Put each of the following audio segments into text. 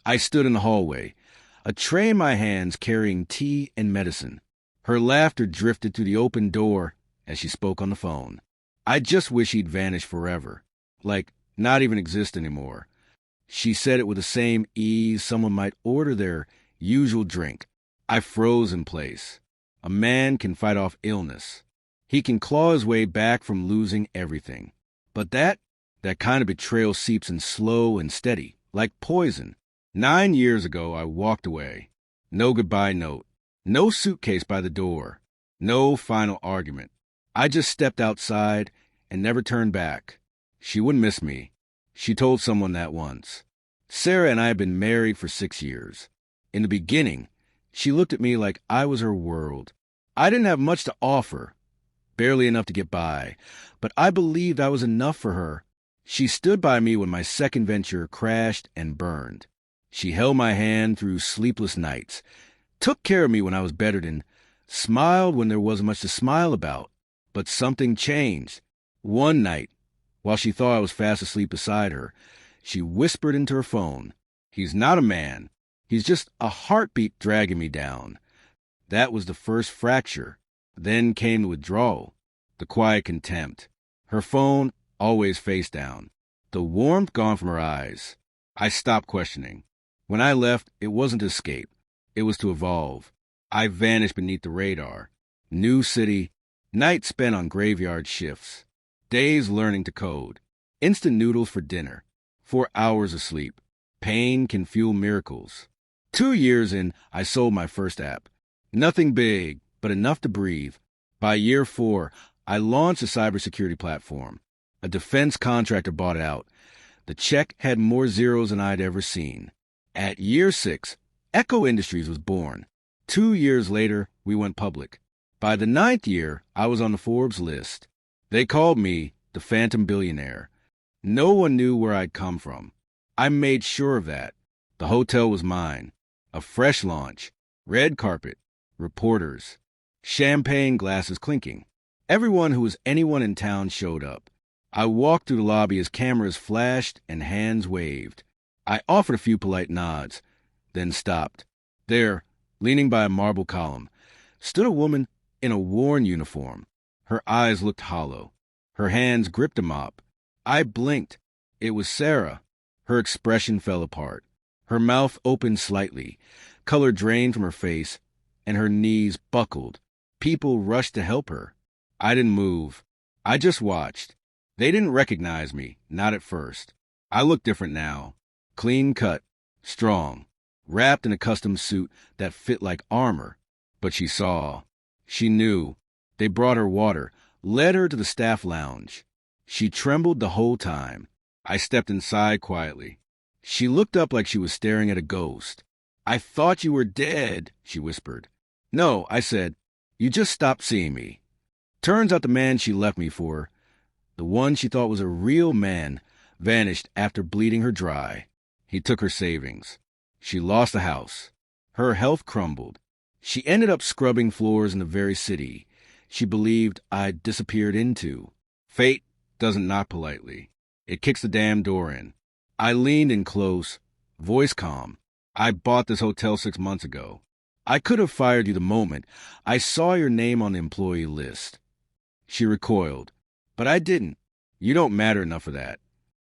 I stood in the hallway, a tray in my hands carrying tea and medicine. Her laughter drifted through the open door as she spoke on the phone. I just wish he'd vanished forever, like not even exist anymore. She said it with the same ease someone might order their usual drink. I froze in place. A man can fight off illness. He can claw his way back from losing everything. But that kind of betrayal seeps in slow and steady, like poison. 9 years ago, I walked away. No goodbye note. No suitcase by the door. No final argument. I just stepped outside and never turned back. She wouldn't miss me. She told someone that once. Sarah and I had been married for 6 years. In the beginning, she looked at me like I was her world. I didn't have much to offer, barely enough to get by, but I believed I was enough for her. She stood by me when my second venture crashed and burned. She held my hand through sleepless nights, took care of me when I was bedridden, smiled when there wasn't much to smile about. But something changed. One night, while she thought I was fast asleep beside her, she whispered into her phone, "He's not a man. He's just a heartbeat dragging me down." That was the first fracture. Then came the withdrawal, the quiet contempt. Her phone always face down, the warmth gone from her eyes. I stopped questioning. When I left, it wasn't to escape. It was to evolve. I vanished beneath the radar. New city, nights spent on graveyard shifts, days learning to code, instant noodles for dinner, 4 hours of sleep. Pain can fuel miracles. 2 years in, I sold my first app. Nothing big, but enough to breathe. By year 4, I launched a cybersecurity platform. A defense contractor bought it out. The check had more zeros than I'd ever seen. At year 6, Echo Industries was born. 2 years later, we went public. By the 9th year, I was on the Forbes list. They called me the Phantom Billionaire. No one knew where I'd come from. I made sure of that. The hotel was mine. A fresh launch, red carpet, reporters, champagne glasses clinking. Everyone who was anyone in town showed up. I walked through the lobby as cameras flashed and hands waved. I offered a few polite nods, then stopped. There, leaning by a marble column, stood a woman in a worn uniform. Her eyes looked hollow. Her hands gripped a mop. I blinked. It was Sarah. Her expression fell apart. Her mouth opened slightly. Color drained from her face, and her knees buckled. People rushed to help her. I didn't move. I just watched. They didn't recognize me, not at first. I looked different now. Clean cut, strong, wrapped in a custom suit that fit like armor. But she saw. She knew. They brought her water, led her to the staff lounge. She trembled the whole time. I stepped inside quietly. She looked up like she was staring at a ghost. "I thought you were dead," she whispered. "No," I said. "You just stopped seeing me." Turns out the man she left me for, the one she thought was a real man, vanished after bleeding her dry. He took her savings. She lost the house. Her health crumbled. She ended up scrubbing floors in the very city she believed I'd disappeared into. Fate doesn't knock politely. It kicks the damn door in. I leaned in close, voice calm. "I bought this hotel 6 months ago. I could have fired you the moment I saw your name on the employee list." She recoiled. "But I didn't. You don't matter enough for that."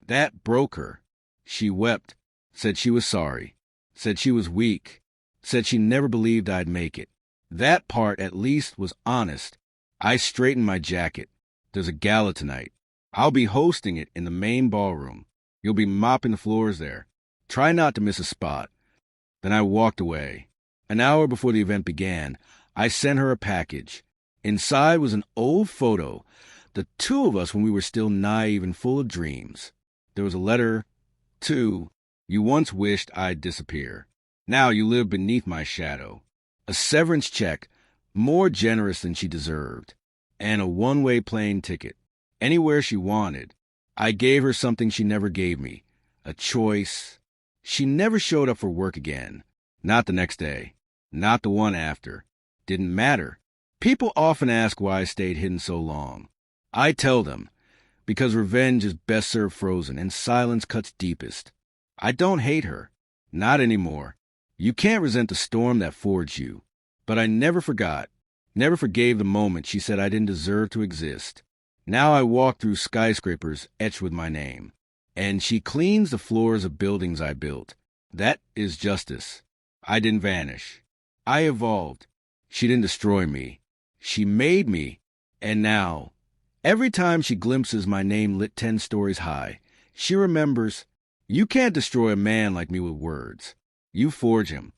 That broke her. She wept, said she was sorry, said she was weak, said she never believed I'd make it. That part, at least, was honest. I straightened my jacket. "There's a gala tonight. I'll be hosting it in the main ballroom. You'll be mopping the floors there. Try not to miss a spot." Then I walked away. An hour before the event began, I sent her a package. Inside was an old photo, the two of us when we were still naive and full of dreams. There was a letter, too. "You once wished I'd disappear. Now you live beneath my shadow." A severance check, more generous than she deserved. And a one-way plane ticket. Anywhere she wanted. I gave her something she never gave me. A choice. She never showed up for work again. Not the next day. Not the one after. Didn't matter. People often ask why I stayed hidden so long. I tell them, because revenge is best served frozen and silence cuts deepest. I don't hate her. Not anymore. You can't resent the storm that forged you. But I never forgot, never forgave the moment she said I didn't deserve to exist. Now I walk through skyscrapers etched with my name. And she cleans the floors of buildings I built. That is justice. I didn't vanish. I evolved. She didn't destroy me. She made me. And now, every time she glimpses my name lit 10 stories high, she remembers, you can't destroy a man like me with words. You forge him.